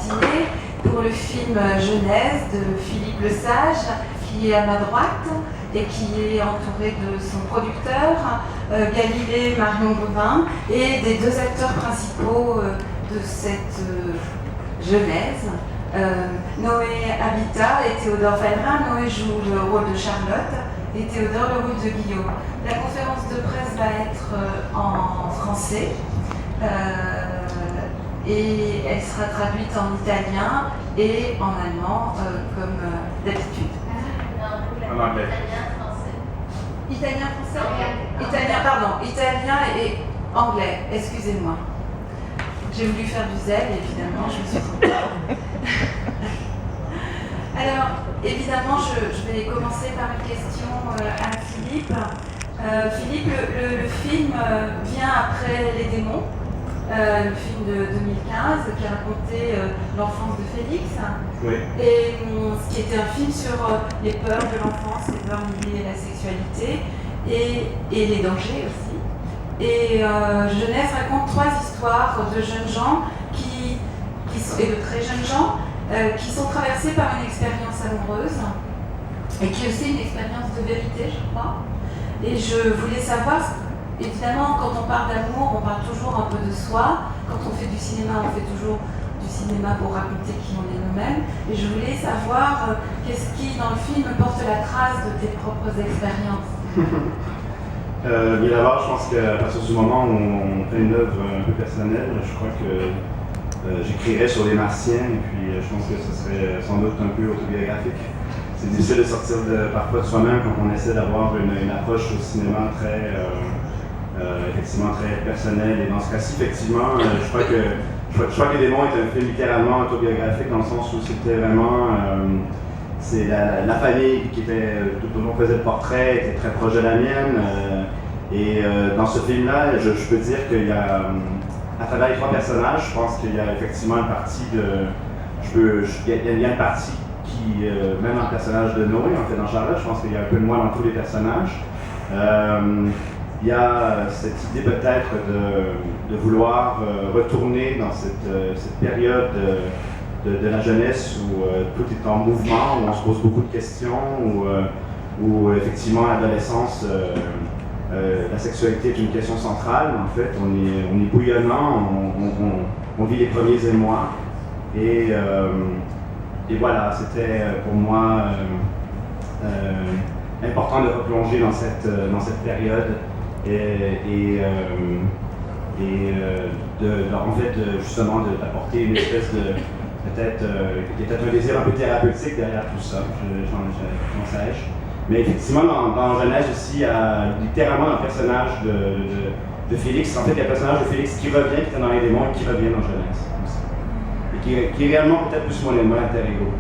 dessinée pour le film Genèse de Philippe Lesage, qui est à ma droite et qui est entouré de son producteur, Galilée Marion Bovin, et des deux acteurs principaux de cette Genèse, Noé Habitat et Théodore Vellerin. Noé joue le rôle de Charlotte et Théodore le rôle de Guillaume. La conférence de presse va être en français et elle sera traduite en italien et en allemand comme d'habitude. En anglais. Italien, français? Italien et anglais, excusez-moi. J'ai voulu faire du zèle, évidemment, je me suis trompée. Alors, évidemment, je vais commencer par une question à Philippe. Philippe, le film vient après Les Démons, le film de 2015 qui a raconté l'enfance de Félix. Oui. Et ce qui était un film sur les peurs de l'enfance, les peurs liées à la sexualité et les dangers aussi. Et Genèse raconte 3 histoires de jeunes gens et de très jeunes gens qui sont traversés par une expérience amoureuse et qui est aussi une expérience de vérité, je crois. Et je voulais savoir, évidemment, quand on parle d'amour, on parle toujours un peu de soi. Quand on fait du cinéma, on fait toujours du cinéma pour raconter qui on est nous-mêmes. Et je voulais savoir qu'est-ce qui, dans le film, porte la trace de tes propres expériences. Bien d'abord, je pense qu'à partir du moment où on fait une œuvre un peu personnelle, je crois que j'écrirais sur les Martiens, et puis je pense que ce serait sans doute un peu autobiographique. C'est difficile de sortir parfois de soi-même quand on essaie d'avoir une approche au cinéma effectivement très personnelle. Et dans ce cas-ci, effectivement, je crois que Les Démons est un film littéralement autobiographique dans le sens où c'était vraiment c'est la famille qui était tout au long faisait le portrait, était très proche de la mienne. Et dans ce film-là, je peux dire qu'il y a à travers les 3 personnages, je pense qu'il y a effectivement une partie il y a une partie qui, même dans le personnage de Noé, en fait, dans Charlotte, je pense qu'il y a un peu de moi dans tous les personnages. Il y a cette idée peut-être de vouloir retourner dans cette période de la jeunesse où tout est en mouvement, où on se pose beaucoup de questions, où effectivement l'adolescence, la sexualité est une question centrale. En fait, on est bouillonnant, on vit les premiers émois. Et voilà, c'était pour moi important de replonger dans cette période en fait, justement d'apporter une espèce de peut-être un désir un peu thérapeutique derrière tout ça, j'en sèche. Mais effectivement, dans Genèse aussi, il y a littéralement un personnage de Félix. En fait, il y a un personnage de Félix qui revient, qui était dans Les Démons et qui revient dans Genèse. Et qui est réellement peut-être plus mon alter ego.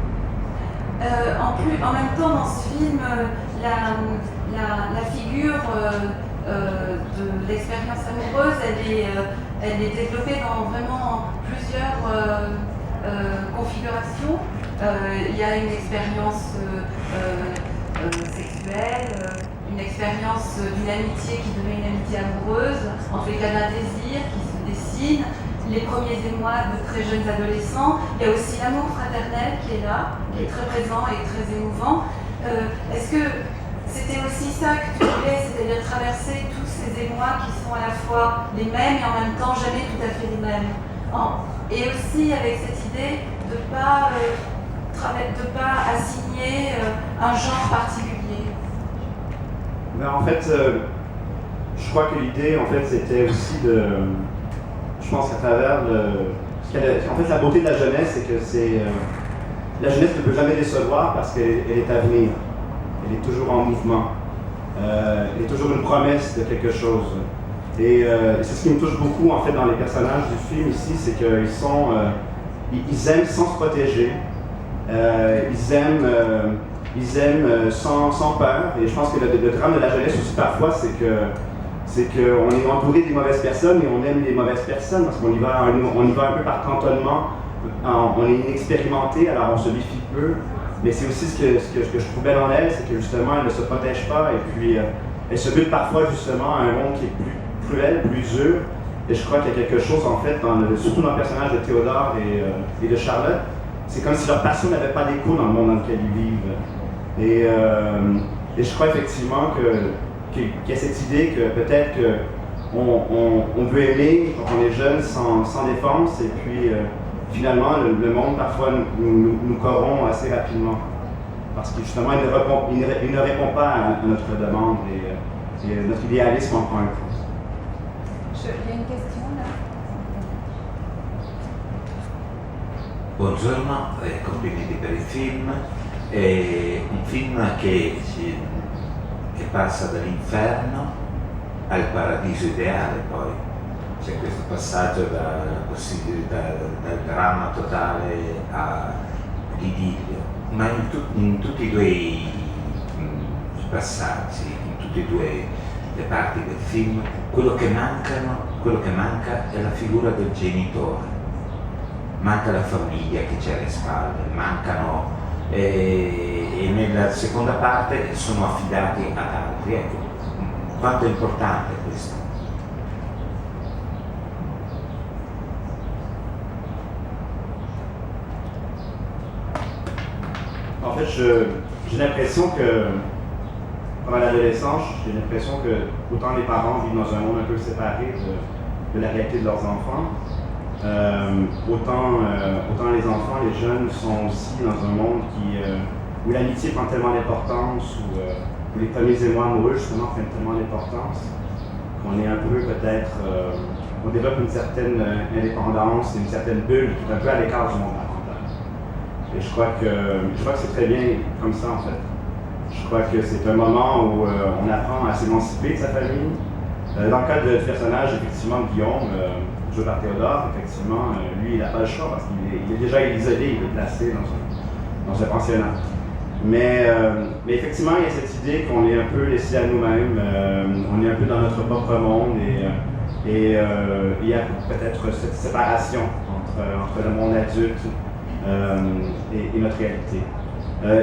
En même temps, dans ce film, la figure de l'expérience amoureuse, elle est développée dans vraiment plusieurs configurations. Il y a une expérience sexuelle, une expérience d'une amitié qui devient une amitié amoureuse, en tous les cas d'un désir qui se dessine, les premiers émois de très jeunes adolescents. Il y a aussi l'amour fraternel qui est là, qui est très présent et très émouvant. Est-ce que c'était aussi ça que tu voulais, c'est-à-dire traverser tous ces émois qui sont à la fois les mêmes et en même temps jamais tout à fait les mêmes, et aussi avec cette idée de ne pas assigner un genre particulier? Ben, en fait, je crois que l'idée, en fait, c'était aussi je pense qu'à travers en fait, la beauté de la jeunesse, c'est que la jeunesse ne peut jamais décevoir parce qu'elle est à venir. Elle est toujours en mouvement. Elle est toujours une promesse de quelque chose. Et c'est ce qui me touche beaucoup, en fait, dans les personnages du film ici, c'est qu'ils ils aiment sans se protéger. Ils aiment sans peur. Et je pense que le drame de la jeunesse aussi parfois, c'est qu'on est entouré des mauvaises personnes et on aime les mauvaises personnes parce qu'on y va un peu par cantonnement. On est inexpérimenté, alors on se méfie peu. Mais c'est aussi ce que je trouve belle en elle, c'est que justement elle ne se protège pas et puis elle se bute parfois justement à un monde qui est plus cruel, plus dur. Et je crois qu'il y a quelque chose, en fait, surtout dans le personnage de Théodore et de Charlotte, c'est comme si leur passion n'avait pas d'écho dans le monde dans lequel ils vivent. Et je crois effectivement qu'il y a cette idée que peut-être qu'on veut aimer quand on est jeune sans défense, et puis finalement le monde parfois nous corrompt assez rapidement. Parce que justement il ne répond pas à notre demande et notre idéalisme en prend un coup. Il y a une question là. Buongiorno, complimenti per il film. È un film che passa dall'inferno al paradiso ideale, poi c'è questo passaggio dal dramma totale all'idillio, ma in tutti e due i passaggi, in tutte e due le parti del film, quello che manca è la figura del genitore, manca la famiglia che c'è alle spalle, mancano e nella seconda parte sono affidati ad altri. Ecco, quanto è importante questo? En fait, j'ai l'impression que pendant l'adolescence, j'ai l'impression que autant les parents vivent dans un monde un peu séparé de la réalité de leurs enfants, autant les enfants, les jeunes sont aussi dans un monde où l'amitié prend tellement d'importance, où les premiers émois amoureux justement prennent tellement d'importance, qu'on est un peu peut-être, on développe une certaine indépendance, une certaine bulle qui est un peu à l'écart du monde parental. Et je crois que c'est très bien comme ça en fait. Je crois que c'est un moment où on apprend à s'émanciper de sa famille. Dans le cas du personnage, effectivement, de Guillaume, joué par Théodore, effectivement, lui, il n'a pas le choix parce qu'il est déjà isolé, il est placé dans un pensionnat. Mais effectivement, il y a cette idée qu'on est un peu laissé à nous-mêmes, on est un peu dans notre propre monde et il y a peut-être cette séparation entre le monde adulte et notre réalité.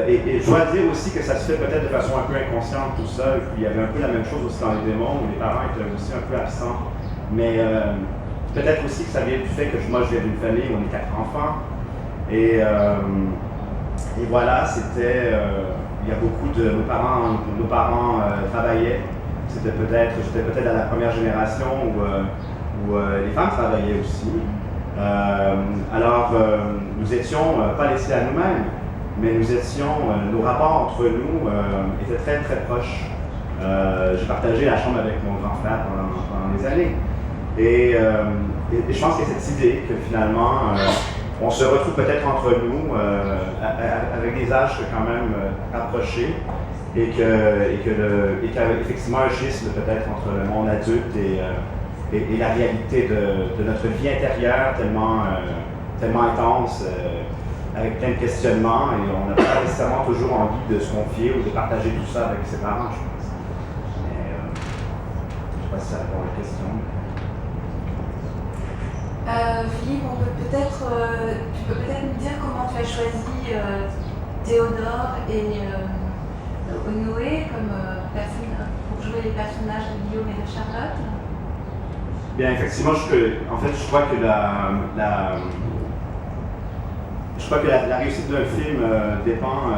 Et je dois dire aussi que ça se fait peut-être de façon un peu inconsciente tout ça, et puis il y avait un peu la même chose aussi dans Les Démons, où les parents étaient aussi un peu absents. Mais peut-être aussi que ça vient du fait que moi je viens d'une famille où on est 4 enfants. Et voilà, c'était. Il y a beaucoup de. Nos parents travaillaient. J'étais peut-être à la première génération où les femmes travaillaient aussi. Alors, nous étions pas laissés à nous-mêmes, mais nos rapports entre nous étaient très très proches. J'ai partagé la chambre avec mon grand frère pendant des années. Et je pense qu'il y a cette idée que finalement, on se retrouve peut-être entre nous avec des âges quand même rapprochés et qu'effectivement un schisme peut-être entre le monde adulte et la réalité de notre vie intérieure tellement intense, avec plein de questionnements, et on n'a pas nécessairement toujours envie de se confier ou de partager tout ça avec ses parents, je pense. Mais je ne sais pas si ça répond à la question. Philippe, tu peux peut-être nous dire comment tu as choisi Théodore et Noé pour jouer les personnages de Guillaume et de Charlotte? Bien, effectivement, je crois que la réussite d'un film dépend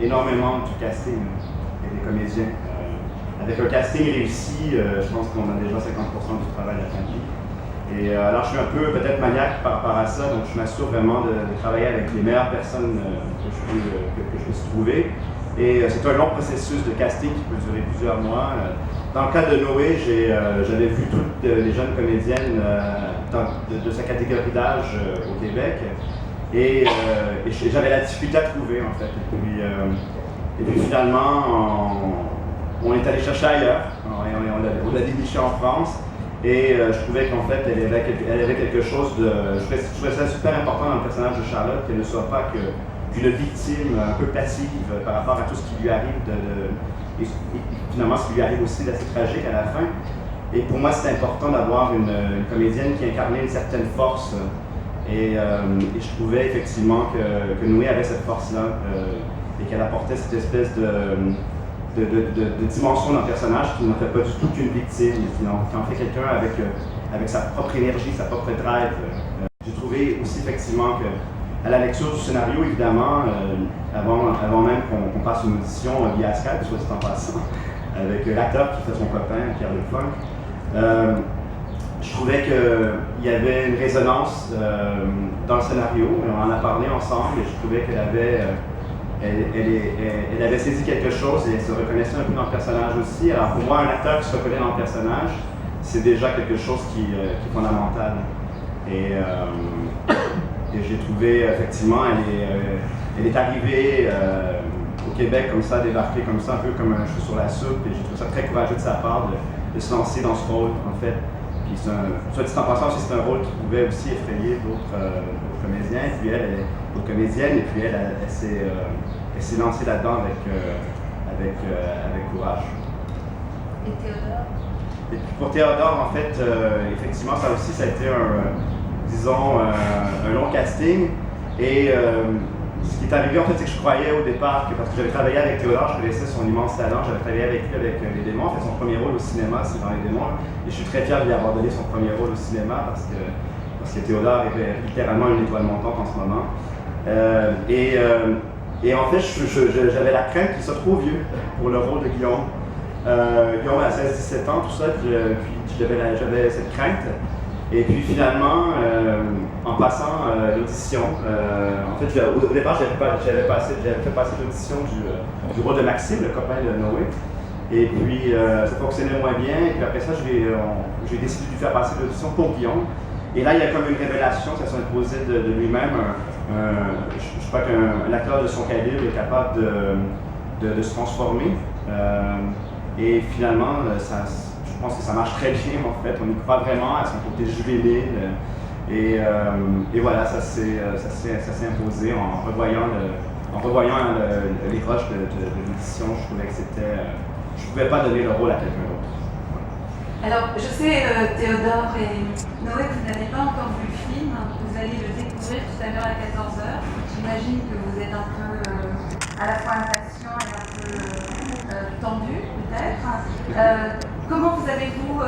énormément du casting et des comédiens. Avec un casting réussi, je pense qu'on a déjà 50% du travail accompli. Et alors je suis un peu peut-être maniaque par rapport à ça, donc je m'assure vraiment de travailler avec les meilleures personnes que je puisse trouver. Et c'est un long processus de casting qui peut durer plusieurs mois. Dans le cas de Noé, j'avais vu toutes les jeunes comédiennes de sa catégorie d'âge au Québec. Et j'avais la difficulté à trouver en fait. Et puis finalement, on est allé chercher ailleurs. On l'a déniché en France. Et je trouvais qu'en fait, elle avait quelque chose de. Je trouvais ça super important dans le personnage de Charlotte, qu'elle ne soit pas qu'une victime un peu passive par rapport à tout ce qui lui arrive, et finalement ce qui lui arrive aussi d'assez tragique à la fin. Et pour moi, c'était important d'avoir une comédienne qui incarnait une certaine force. Et je trouvais effectivement que Noé avait cette force-là et qu'elle apportait cette espèce de dimension d'un personnage qui n'en fait pas du tout qu'une victime, qui en fait quelqu'un avec sa propre énergie, sa propre drive. J'ai trouvé aussi effectivement que à la lecture du scénario, évidemment, avant même qu'on passe une audition via Skype, soit dit en passant, avec l'acteur qui fait son copain, Pierre-Luc Funk, je trouvais qu'il y avait une résonance dans le scénario, et on en a parlé ensemble, et je trouvais elle avait saisi quelque chose et elle se reconnaissait un peu dans le personnage aussi. Alors pour moi, un acteur qui se reconnaît dans le personnage, c'est déjà quelque chose qui est fondamental. Et j'ai trouvé, effectivement, elle est arrivée au Québec comme ça, débarquée comme ça, un peu comme un cheveu sur la soupe, et j'ai trouvé ça très courageux de sa part de se lancer dans ce rôle, en fait. Puis soit dit en passant aussi, c'est un rôle qui pouvait aussi effrayer d'autres comédiens, puis elle est d'autres comédiennes, et puis elle s'est lancée là-dedans avec courage. Et Théodore? Et puis pour Théodore, en fait, effectivement, ça aussi, ça a été un long casting. Et ce qui est arrivé, en fait, c'est que je croyais au départ que, parce que j'avais travaillé avec Théodore, je connaissais son immense talent, j'avais travaillé avec lui avec Les Démons, fait son premier rôle au cinéma, c'est dans Les Démons. Et je suis très fier de lui avoir donné son premier rôle au cinéma parce que Théodore est littéralement une étoile montante en ce moment. Et en fait, j'avais la crainte qu'il soit trop vieux pour le rôle de Guillaume. Guillaume a 16-17 ans, tout ça, puis j'avais cette crainte. Et puis finalement, en passant l'audition, en fait, au départ, j'avais fait passer l'audition du rôle de Maxime, le copain de Noé. Et puis, ça fonctionnait moins bien. Et puis après ça, j'ai décidé de lui faire passer l'audition pour Guillaume. Et là, il y a comme une révélation, ça s'est imposé de lui-même. Je crois qu'un acteur de son calibre est capable de se transformer. Et finalement, je pense que ça marche très bien en fait. On y croit vraiment à son côté juvénile. Et voilà, ça s'est imposé en revoyant les rushs de l'audition. Je trouvais que je ne pouvais pas donner le rôle à quelqu'un d'autre. Alors, je sais, Théodore et Noé, vous n'avez pas encore vu le film. Vous allez le découvrir tout à l'heure à 14h. J'imagine que vous êtes un peu à la fois impatient et un peu tendu, peut-être. Comment vous avez-vous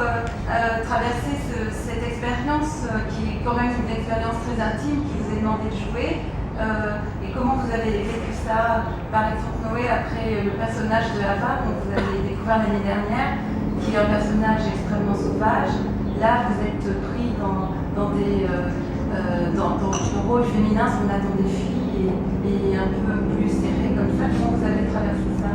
traversé cette expérience qui est quand même une expérience très intime qui vous est demandé de jouer et comment vous avez vécu ça, par exemple Noé, après le personnage de Ava, dont vous avez découvert l'année dernière, qui est un personnage extrêmement sauvage. Là, vous êtes pris dans un rôle féminin, on attend des filles et un peu plus serré comme ça. Comment vous avez traversé ça?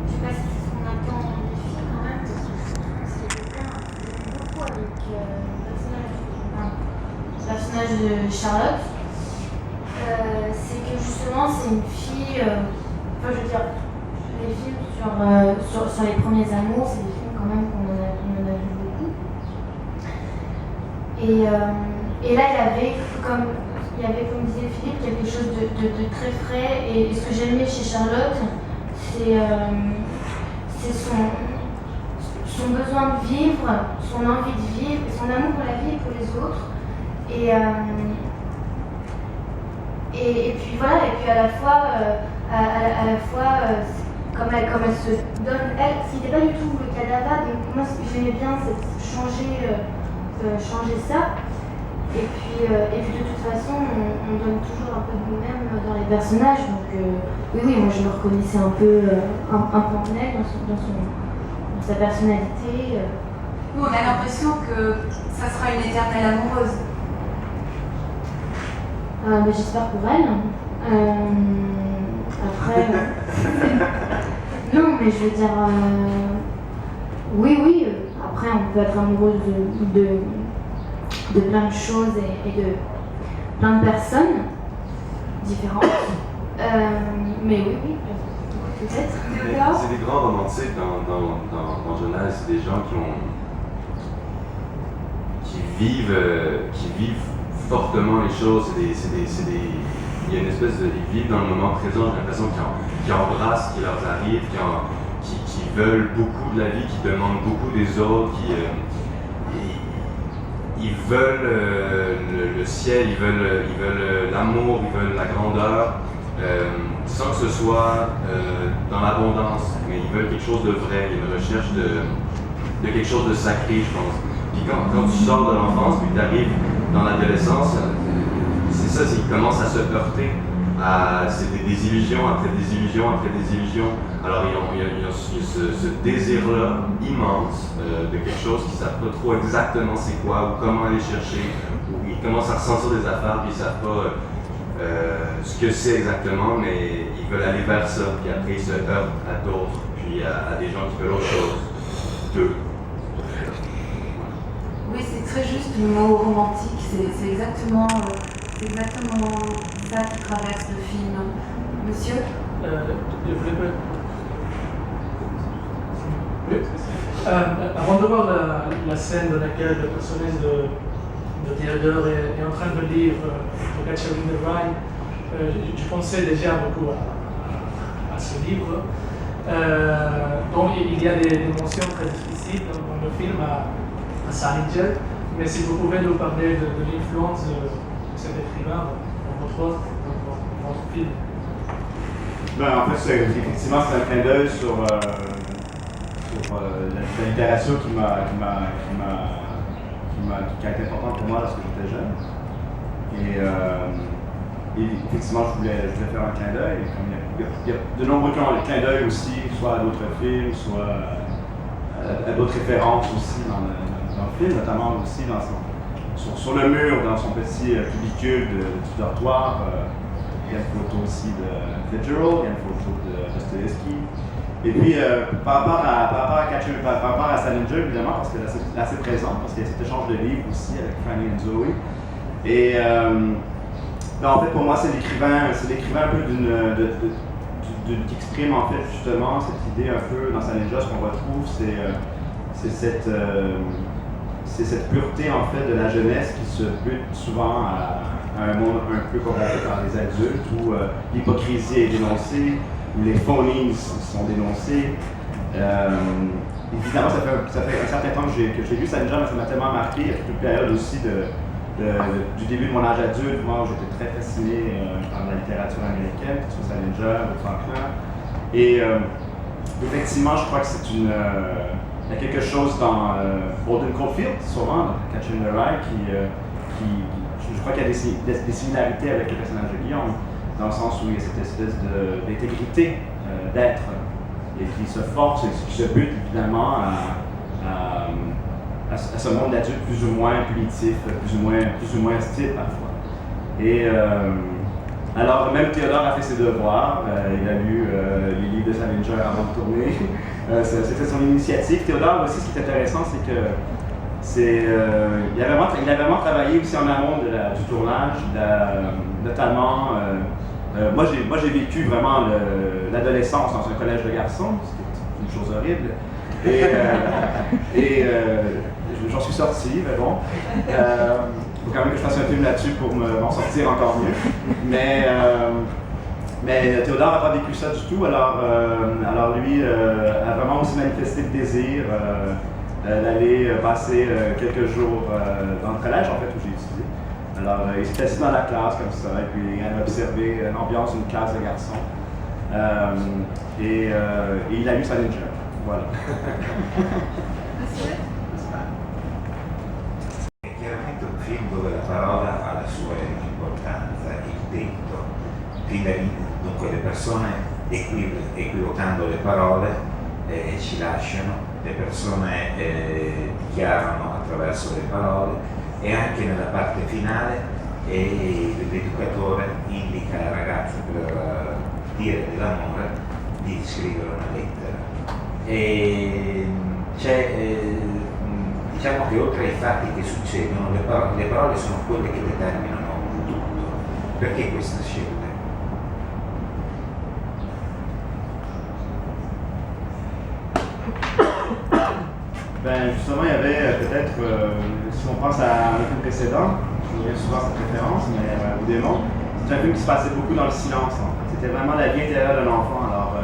Je sais pas si c'est ce qu'on attend des filles quand même, parce que je pense qu'il y a quelqu'un beaucoup avec le personnage de Charlotte. C'est que justement c'est une fille, je veux dire, les films sur les premiers amours, c'est des films quand même qu'on en a vu beaucoup. Et là il y avait, comme disait Philippe, quelque chose de très frais. Et ce que j'aimais chez Charlotte, c'est son besoin de vivre, son envie de vivre, son amour pour la vie et pour les autres. Et puis voilà, et puis à la fois comme elle se donne, ce n'était pas du tout le cas d'Ava, donc moi j'aimais bien changer ça. Et puis de toute façon, on donne toujours un peu de nous-mêmes dans les personnages, donc oui, moi je me reconnaissais un peu en elle dans sa personnalité. Nous, on a l'impression que ça sera une éternelle amoureuse. Mais j'espère pour elle. Après, non, mais je veux dire, oui. Après, on peut être amoureuse de plein de choses et de plein de personnes différentes. Mais oui, peut-être. C'est des grands romantiques dans Jonas, c'est des gens qui vivent fortement les choses. Il y a une espèce de... Ils vivent dans le moment présent, j'ai l'impression qu'ils embrassent ce qui leur arrive, qui veulent beaucoup de la vie, qui demandent beaucoup des autres, ils veulent le ciel, ils veulent l'amour, ils veulent la grandeur, sans que ce soit dans l'abondance, mais ils veulent quelque chose de vrai, il y a une recherche de quelque chose de sacré, je pense. Puis quand tu sors de l'enfance, puis tu arrives dans l'adolescence, c'est ça, c'est qu'ils commencent à se heurter. C'est des illusions après des illusions après des illusions. Alors il y a ce désir-là immense de quelque chose qu'ils ne savent pas trop exactement c'est quoi, ou comment aller chercher, ou ils commencent à ressentir des affaires, puis ils ne savent pas ce que c'est exactement, mais ils veulent aller vers ça, puis après ils se heurtent à d'autres, puis à des gens qui veulent autre chose d'eux. Oui, c'est très juste le mot romantique, c'est exactement ça qui traverse le film. Monsieur Avant de voir la scène dans laquelle le personnage de Théodore est en train de lire To Catch a Winter Ride, je pensais déjà beaucoup à ce livre. Donc il y a des mentions très difficiles dans le film à Salinger, mais si vous pouvez nous parler de l'influence de cet écrivain dans votre film. En fait, effectivement, c'est un clin d'œil sur la littérature qui a été importante pour moi lorsque j'étais jeune. Et effectivement, je voulais faire un clin d'œil. Il y a de nombreux clins d'œil aussi, soit à d'autres films, soit à d'autres références aussi dans le film, notamment aussi sur le mur, dans son petit cubicule du dortoir. Il y a une photo aussi de Fitzgerald, il y a une photo de Dostoevsky. Et puis, par rapport à Salinger, évidemment, parce que là, c'est assez présent, parce qu'il y a cet échange de livres aussi avec Franny et Zoe. Et en fait, pour moi, c'est l'écrivain un peu qui exprime en fait justement cette idée un peu dans Salinger, ce qu'on retrouve, c'est cette pureté en fait de la jeunesse qui se bute souvent à un monde un peu corrompu par les adultes, où l'hypocrisie est dénoncée, où les phonies sont dénoncés. Évidemment, ça fait un certain temps que j'ai lu Salinger, mais ça m'a tellement marqué. Il y a toute une période aussi du début de mon âge adulte, moi, où j'étais très fasciné par la littérature américaine, que ce soit Salinger ou Faulkner. Et effectivement, je crois que il y a quelque chose dans Holden Caulfield, sûrement, dans Catching the Rye, je crois qu'il y a des similarités avec le personnage de Guillaume, dans le sens où il y a cette espèce d'intégrité d'être, et qui se force et qui se bute évidemment à ce monde d'adulte plus ou moins punitif, plus ou moins hostile parfois. Et alors, même Théodore a fait ses devoirs, il a lu les livres de Salinger avant de tourner. C'était son initiative. Théodore aussi, ce qui est intéressant, c'est que il a vraiment travaillé aussi en amont du tournage, notamment. Moi, j'ai vécu vraiment l'adolescence dans un collège de garçons, ce qui est une chose horrible. Et j'en suis sorti, mais bon. Il faut quand même que je fasse un film là-dessus pour m'en sortir encore mieux. Mais Théodore n'a pas vécu ça du tout, alors lui a vraiment aussi manifesté le désir d'aller passer quelques jours dans le collège, en fait, où j'ai étudié. Alors, il s'est assis dans la classe comme ça, et puis il a observé l'ambiance d'une classe de garçons. Et il a lu Salinger. Voilà. È chiaramente un film dove la parola ha la sua importanza, il detto. Dunque le persone equivocando le parole ci lasciano, le persone dichiarano attraverso le parole, e anche nella parte finale l'educatore indica al ragazzo per dire dell'amore di scrivere una lettera. E diciamo che oltre ai fatti che succedono, le parole sono quelle che determinano tutto. Perché questa scelta? Justement, il y avait peut-être, si on pense à un film précédent, je reviens souvent à cette référence, mais au démon, c'est un film qui se passait beaucoup dans le silence, en fait. C'était vraiment la vie intérieure d'un enfant. Alors,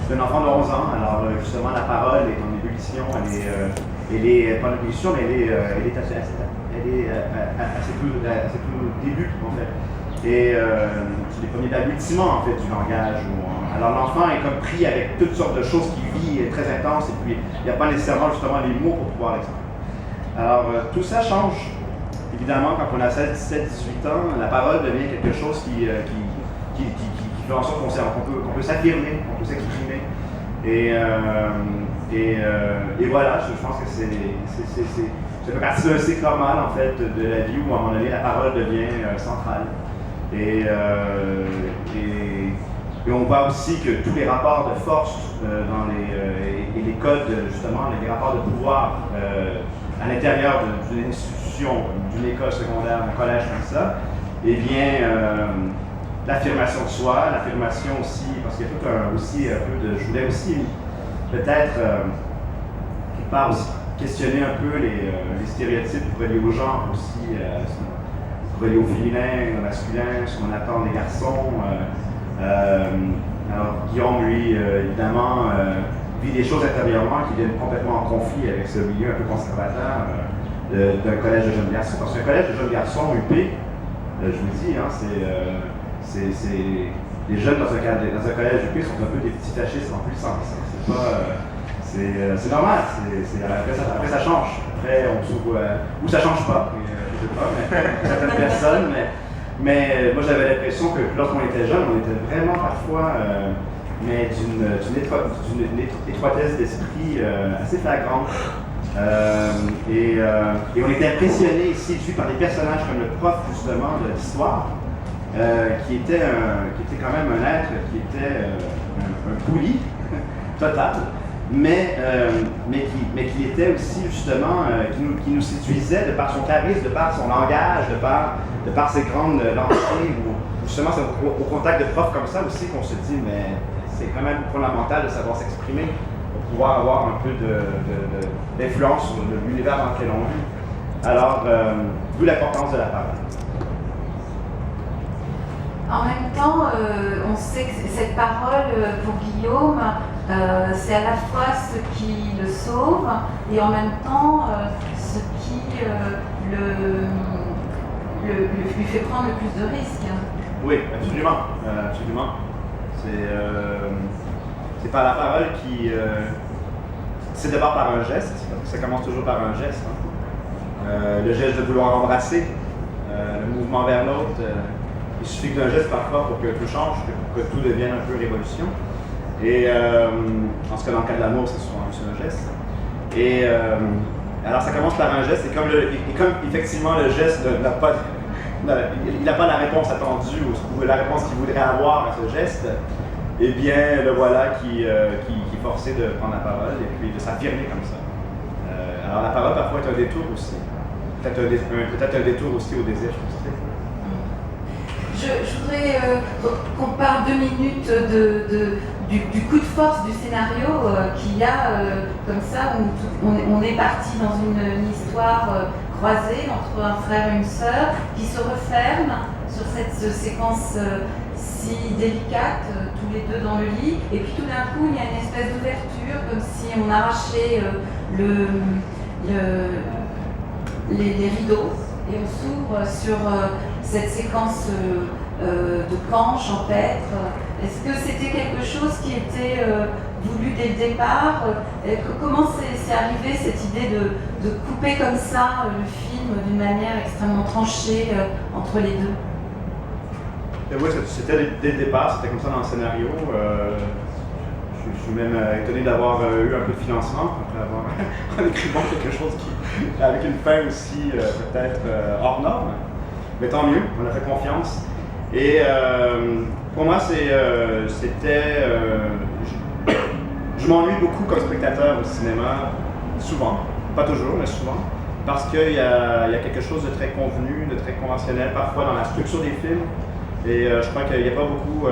c'est un enfant de 11 ans, alors justement, la parole est en début l'ébullition, elle est pas l'ébullition, mais elle est à ses tout débuts, en fait. Et c'est les premiers balbutiements, en fait, du langage. Alors l'enfant est comme pris avec toutes sortes de choses qu'il vit très intenses, et puis il n'y a pas nécessairement justement les mots pour pouvoir l'exprimer. Alors tout ça change. Évidemment, quand on a 16, 17, 18 ans, la parole devient quelque chose qui fait en sorte qu'on peut s'affirmer, qu'on peut s'exprimer. Et voilà, je pense que ça fait partie d'un cycle normal, en fait, de la vie où, à un moment donné, la parole devient centrale. Et on voit aussi que tous les rapports de force et les codes, justement, les rapports de pouvoir à l'intérieur d'une institution, d'une école secondaire, d'un collège comme ça, eh bien, l'affirmation de soi, l'affirmation aussi, parce qu'il y a tout un peu de... Je voulais aussi peut-être, quelque part aussi, questionner un peu les stéréotypes reliés au genre aussi, reliés au féminin, au masculin, ce qu'on attend des garçons. Alors Guillaume, lui, évidemment, vit des choses intérieurement qui viennent complètement en conflit avec ce milieu un peu conservateur d'un collège de jeunes garçons. Parce qu'un collège de jeunes garçons, UP, je vous dis, hein, les jeunes dans un collège UP sont un peu des petits fascistes en puissance. C'est normal, après ça change. Après on s'ouvre, ou ça change pas, je sais pas, mais certaines personnes, mais moi j'avais l'impression que lorsqu'on était jeune, on était vraiment parfois mais d'une étroitesse d'esprit assez flagrante. Et on était impressionné et séduit par des personnages comme le prof justement de l'histoire, qui était quand même un être qui était un poulie total, mais qui était aussi justement, qui nous séduisait de par son charisme, de par son langage, de par ses grandes lancées, ou justement c'est au contact de profs comme ça aussi qu'on se dit, mais c'est quand même fondamental de savoir s'exprimer pour pouvoir avoir un peu d'influence sur l'univers dans lequel on vit. Alors, d'où l'importance de la parole. En même temps, on sait que cette parole, pour Guillaume, c'est à la fois ce qui le sauve et en même temps ce qui lui fait prendre le plus de risques. Oui, absolument. Absolument. C'est par la parole qui... c'est d'abord par un geste, parce que ça commence toujours par un geste. Hein. Le geste de vouloir embrasser, le mouvement vers l'autre. Il suffit d'un geste parfois pour que tout change, pour que tout devienne un peu révolution. Et en ce cas, dans le cas de l'amour, c'est souvent un geste. Et alors ça commence par un geste, et comme effectivement le geste n'a pas... il n'a pas la réponse attendue ou la réponse qu'il voudrait avoir à ce geste, eh bien le voilà qui est forcé de prendre la parole et puis de s'affirmer comme ça. Alors la parole parfois est un détour aussi, peut-être un détour aussi au désir frustré. Je voudrais qu'on parle 2 minutes du coup de force du scénario qu'il y a comme ça, où on est parti dans une histoire croisée entre un frère et une sœur qui se referment sur cette séquence si délicate, tous les deux dans le lit, et puis tout d'un coup il y a une espèce d'ouverture, comme si on arrachait les rideaux, et on s'ouvre sur cette séquence de camp champêtre. Est-ce que c'était quelque chose qui était voulu dès le départ? Comment c'est arrivé cette idée de couper comme ça le film d'une manière extrêmement tranchée entre les deux? Et oui, c'était dès le départ, c'était comme ça dans le scénario. Je suis même étonné d'avoir eu un peu de financement après avoir en écrivant quelque chose avec une fin aussi peut-être hors norme. Mais tant mieux, on a fait confiance. Et pour moi, c'était... je m'ennuie beaucoup comme spectateur au cinéma, souvent, pas toujours, mais souvent, parce qu'il y a quelque chose de très convenu, de très conventionnel, parfois dans la structure des films. Et je crois qu'il n'y a pas beaucoup...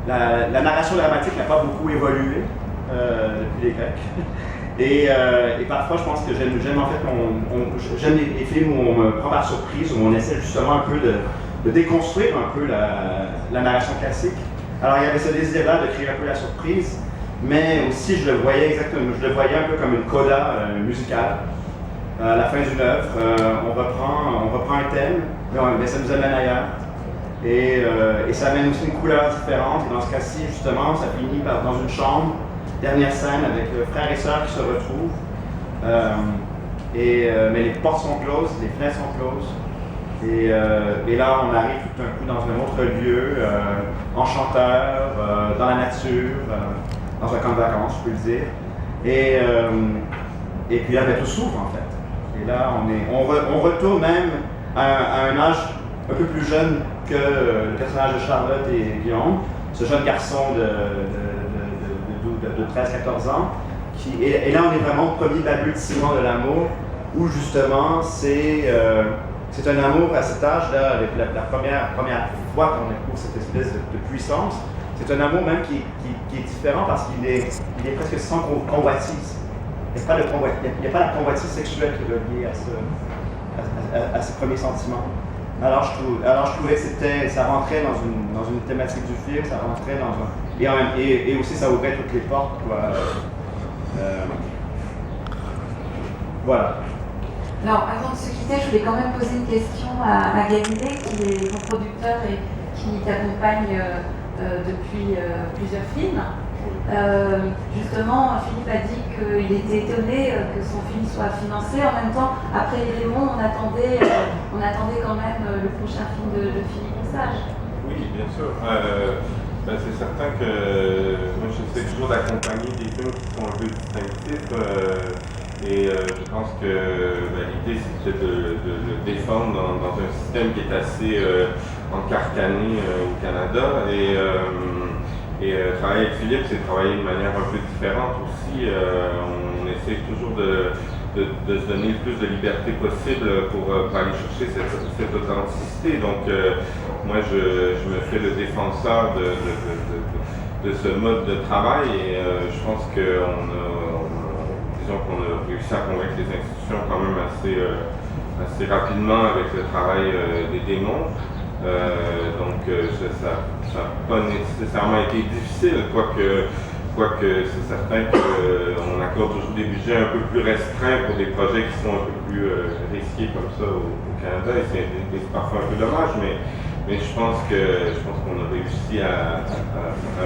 La narration dramatique n'a pas beaucoup évolué depuis les Grecs. Et parfois, je pense que j'aime en fait, j'aime les films où on me prend par surprise, où on essaie justement un peu de déconstruire un peu la narration classique. Alors il y avait ce désir-là de créer un peu la surprise, mais aussi je le voyais un peu comme une coda musicale. À la fin d'une œuvre, on reprend un thème, mais ça nous amène ailleurs. Et ça amène aussi une couleur différente. Et dans ce cas-ci, justement, ça finit dans une chambre, dernière scène, avec frères et sœurs qui se retrouvent. Mais les portes sont closes, les fenêtres sont closes. Et là, on arrive tout d'un coup dans un autre lieu, enchanteur, dans la nature, dans un camp de vacances, je peux le dire. Et puis là, tout s'ouvre en fait. Et là, on retourne même à un âge un peu plus jeune que le personnage de Charlotte et Guillaume, ce jeune garçon de 13-14 ans. Et là, on est vraiment au premier balbutiement de l'amour, où justement, c'est un amour à cet âge-là, avec la première fois qu'on découvre cette espèce de puissance. C'est un amour même qui est différent parce qu'il est presque sans convoitise. Il n'y a pas la convoitise sexuelle qui est reliée à ce premier sentiment. Alors je trouvais que ça rentrait dans une thématique du film, ça rentrait et aussi ça ouvrait toutes les portes, quoi. Voilà. Alors, avant de se quitter, je voulais quand même poser une question à Galilée, qui est ton producteur et qui t'accompagne depuis plusieurs films. Justement, Philippe a dit qu'il était étonné que son film soit financé. En même temps, après Les Démons, on attendait quand même le prochain film de Philippe Sage. Oui, bien sûr. C'est certain que moi, j'essaie toujours d'accompagner des films qui sont un peu distinctifs. Je pense que l'idée, c'est peut-être de le défendre dans un système qui est assez encarcané au Canada. Travailler avec Philippe, c'est travailler de manière un peu différente aussi. On essaie toujours de se donner le plus de liberté possible pour aller chercher cette authenticité. Donc, moi, je me fais le défenseur de ce mode de travail et je pense qu'on a réussi à convaincre les institutions quand même assez rapidement avec le travail des démons. Ça n'a pas nécessairement été difficile, quoique c'est certain qu'on accorde toujours des budgets un peu plus restreints pour des projets qui sont un peu plus risqués comme ça au Canada, et c'est parfois un peu dommage, mais je pense qu'on a réussi à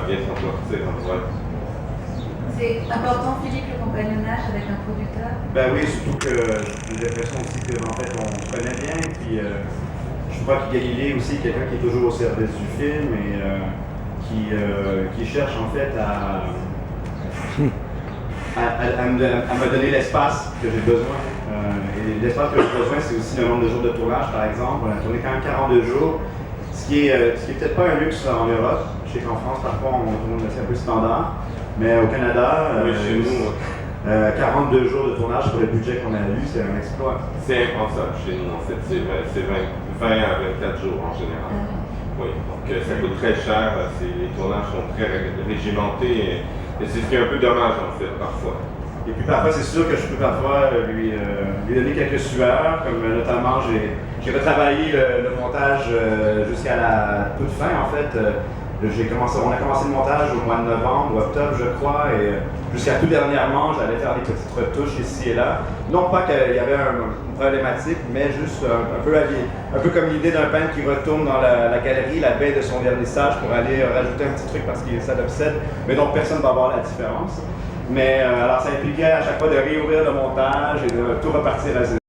bien s'en sortir. C'est important, Philippe, le compagnonnage avec un producteur? Ben oui, surtout que j'ai l'impression aussi qu'en fait on se connaît bien, puis je crois que Galilée aussi est quelqu'un qui est toujours au service du film et qui cherche en fait à me donner l'espace que j'ai besoin. Et l'espace que j'ai besoin, c'est aussi le nombre de jours de tournage, par exemple. On a tourné quand même 42 jours, ce qui est peut-être pas un luxe en Europe. Je sais qu'en France, parfois, on tourne assez un peu standard. Mais au Canada, chez nous, 42 jours de tournage pour le budget qu'on a eu, c'est un exploit. C'est impensable chez nous, en fait. C'est 20 à 24 jours en général. Oui, donc ça coûte très cher. Les tournages sont très régimentés et c'est ce qui est un peu dommage, en fait, parfois. Et puis parfois, c'est sûr que je peux parfois lui donner quelques sueurs, comme notamment j'ai retravaillé le montage jusqu'à la toute fin, en fait. On a commencé le montage au mois de novembre ou octobre, je crois, et jusqu'à tout dernièrement, j'allais faire des petites retouches ici et là. Non pas qu'il y avait une problématique, mais juste un peu comme l'idée d'un peintre qui retourne dans la galerie la veille de son vernissage pour aller rajouter un petit truc parce que ça l'obsède, mais dont personne ne va voir la différence. Mais alors ça impliquait à chaque fois de réouvrir le montage et de tout repartir à zéro.